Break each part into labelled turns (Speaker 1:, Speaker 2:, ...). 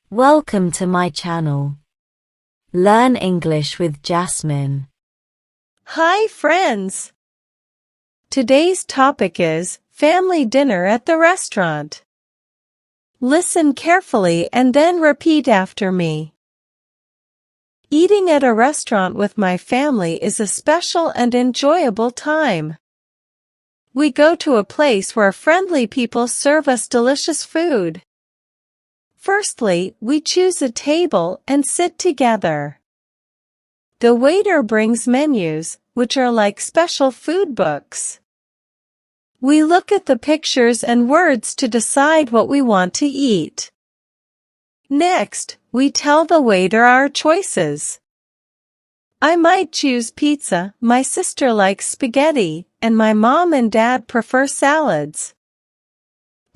Speaker 1: Welcome to my channel. Learn English with Jasmine.
Speaker 2: Hi friends! Today's topic is family dinner at the restaurant. Listen carefully and then repeat after me. Eating at a restaurant with my family is a special and enjoyable time. We go to a place where friendly people serve us delicious food. Firstly, we choose a table and sit together. The waiter brings menus, which are like special food books. We look at the pictures and words to decide what we want to eat. Next, we tell the waiter our choices. I might choose pizza, my sister likes spaghetti, and my mom and dad prefer salads.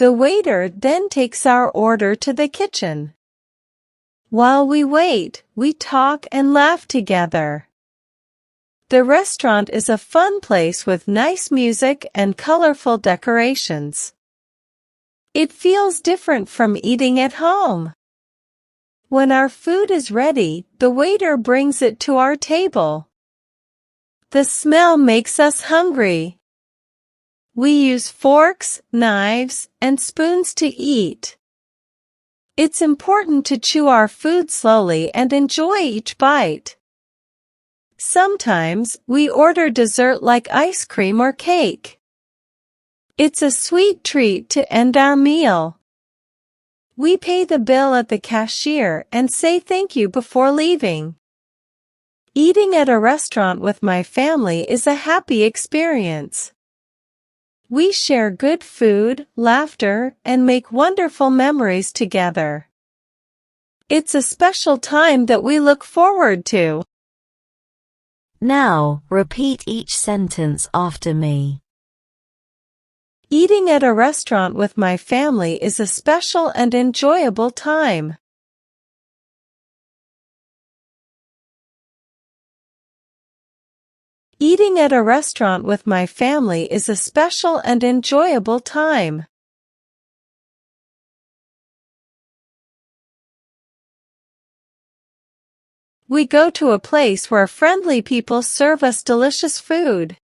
Speaker 2: The waiter then takes our order to the kitchen. While we wait, we talk and laugh together. The restaurant is a fun place with nice music and colorful decorations. It feels different from eating at home. When our food is ready, the waiter brings it to our table. The smell makes us hungry. We use forks, knives, and spoons to eat. It's important to chew our food slowly and enjoy each bite. Sometimes, we order dessert like ice cream or cake. It's a sweet treat to end our meal. We pay the bill at the cashier and say thank you before leaving. Eating at a restaurant with my family is a happy experience. We share good food, laughter, and make wonderful memories together. It's a special time that we look forward to.
Speaker 1: Now, repeat each sentence after me.
Speaker 2: Eating at a restaurant with my family is a special and enjoyable time. Eating at a restaurant with my family is a special and enjoyable time. We go to a place where friendly people serve us delicious food.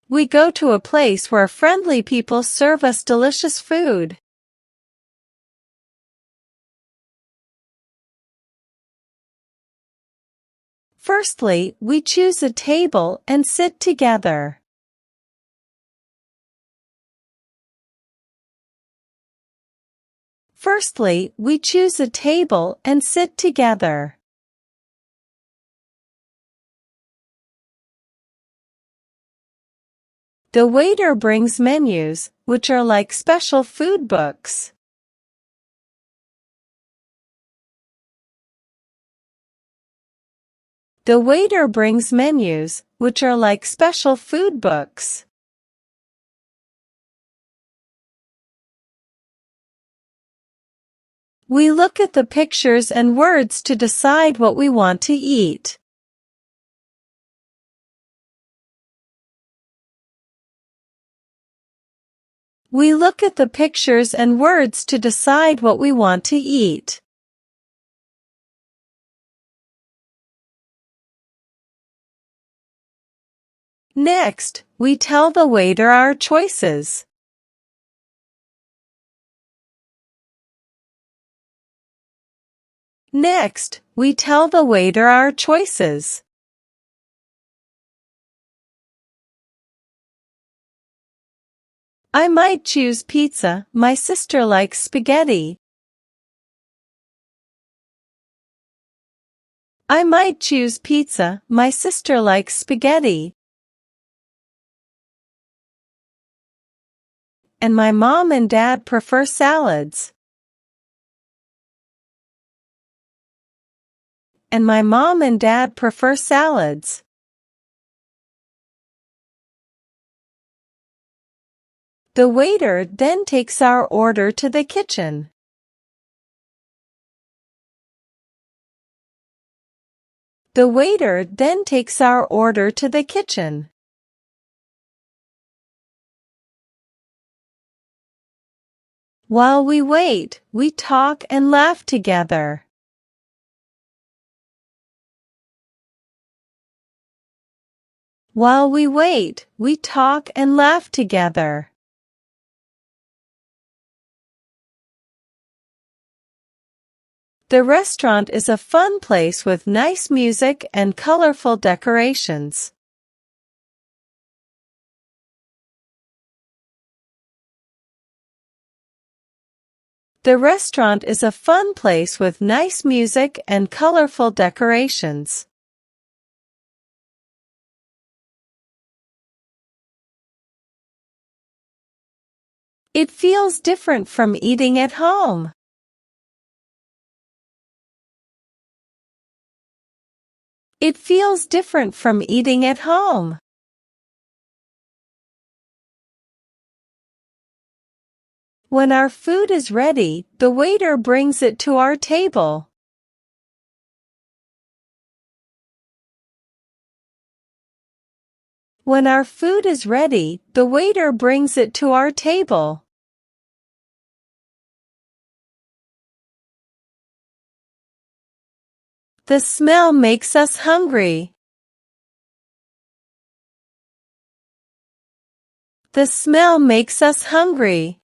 Speaker 2: We go to a place where friendly people serve us delicious food. Firstly, we choose a table and sit together. Firstly, we choose a table and sit together. The waiter brings menus, which are like special food books. The waiter brings menus, which are like special food books. We look at the pictures and words to decide what we want to eat. We look at the pictures and words to decide what we want to eat. Next, we tell the waiter our choices. Next, we tell the waiter our choices. I might choose pizza, my sister likes spaghetti. I might choose pizza, my sister likes spaghetti. And my mom and dad prefer salads. And my mom and dad prefer salads. The waiter then takes our order to the kitchen. The waiter then takes our order to the kitchen. While we wait, we talk and laugh together. While we wait, we talk and laugh together. The restaurant is a fun place with nice music and colorful decorations. The restaurant is a fun place with nice music and colorful decorations. It feels different from eating at home. It feels different from eating at home. When our food is ready, the waiter brings it to our table. When our food is ready, the waiter brings it to our table. The smell makes us hungry. The smell makes us hungry.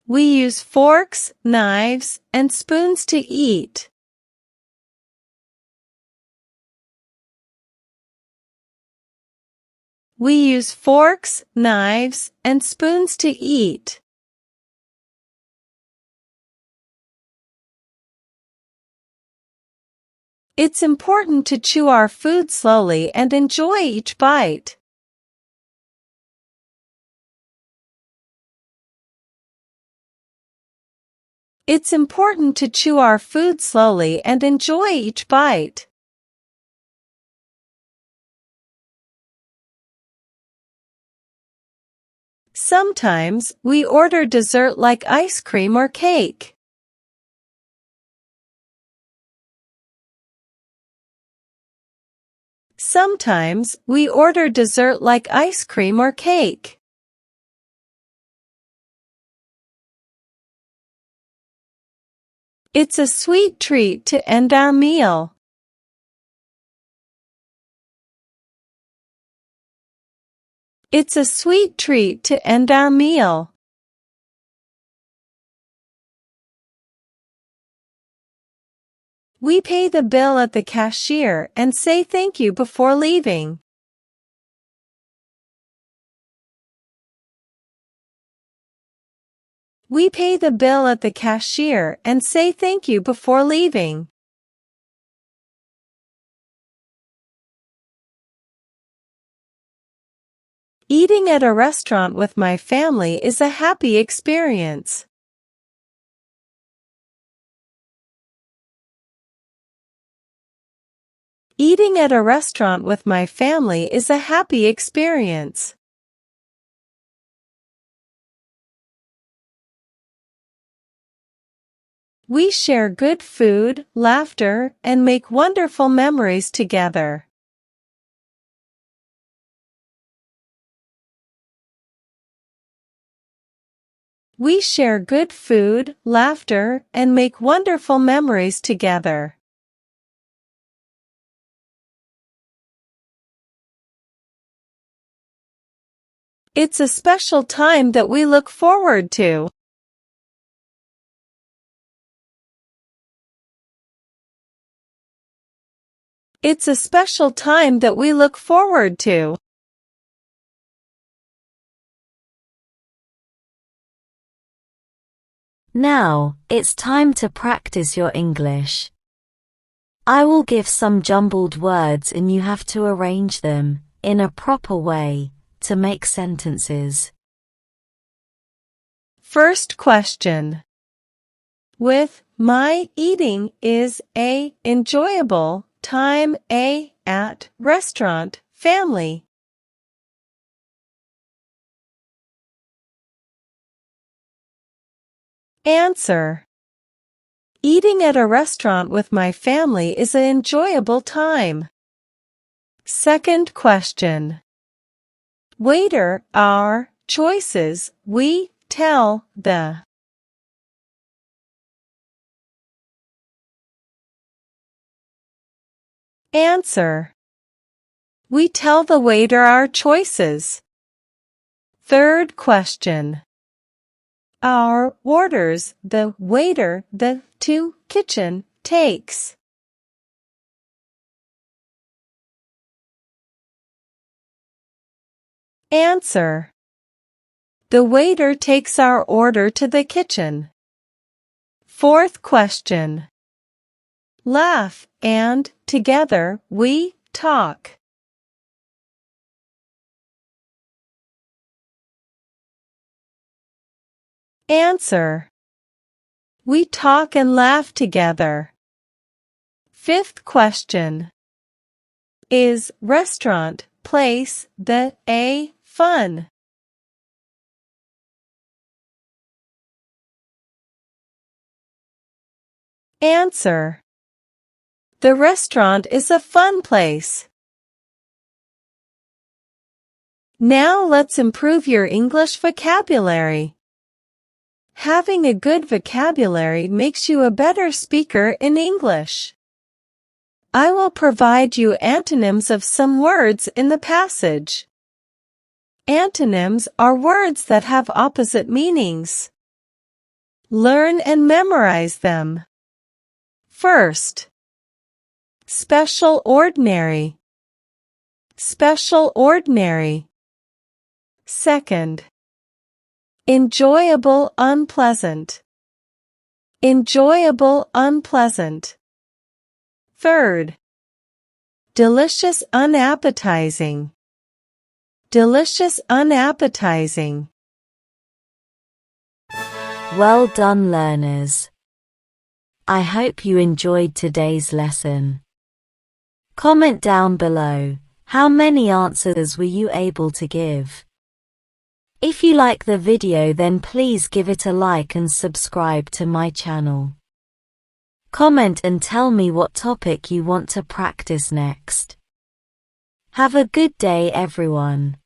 Speaker 2: We use forks, knives, and spoons to eat. We use forks, knives, and spoons to eat. It's important to chew our food slowly and enjoy each bite. It's important to chew our food slowly and enjoy each bite. Sometimes, we order dessert like ice cream or cake. Sometimes, we order dessert like ice cream or cake. It's a sweet treat to end our meal. It's a sweet treat to end our meal. We pay the bill at the cashier and say thank you before leaving. We pay the bill at the cashier and say thank you before leaving. Eating at a restaurant with my family is a happy experience. Eating at a restaurant with my family is a happy experience. We share good food, laughter, and make wonderful memories together. We share good food, laughter, and make wonderful memories together. It's a special time that we look forward to. It's a special time that we look forward to.
Speaker 1: Now, it's time to practice your English. I will give some jumbled words and you have to arrange them, in a proper way, to make sentences.
Speaker 2: First question. With my eating is a enjoyable time at restaurant family. Answer. Eating at a restaurant with my family is an enjoyable time. Second question. waiter our choices, we tell the answer. We tell the waiter our choices. Third question. Our orders the waiter the to kitchen takes. Answer. The waiter takes our order to the kitchen. Fourth question. Laugh and together we talk. Answer. We talk and laugh together. Fifth question. Is restaurant, place, the a fun? Answer. The restaurant is a fun place. Now let's improve your English vocabulary. Having a good vocabulary makes you a better speaker in English. I will provide you antonyms of some words in the passage. Antonyms are words that have opposite meanings. Learn and memorize them. First, special ordinary. Special ordinary. Second, enjoyable unpleasant. Enjoyable unpleasant. Third, delicious unappetizing. Delicious unappetizing.
Speaker 1: Well done, learners. I hope you enjoyed today's lesson. Comment down below, how many answers were you able to give? If you like the video, then please give it a like and subscribe to my channel. Comment and tell me what topic you want to practice next. Have a good day, everyone.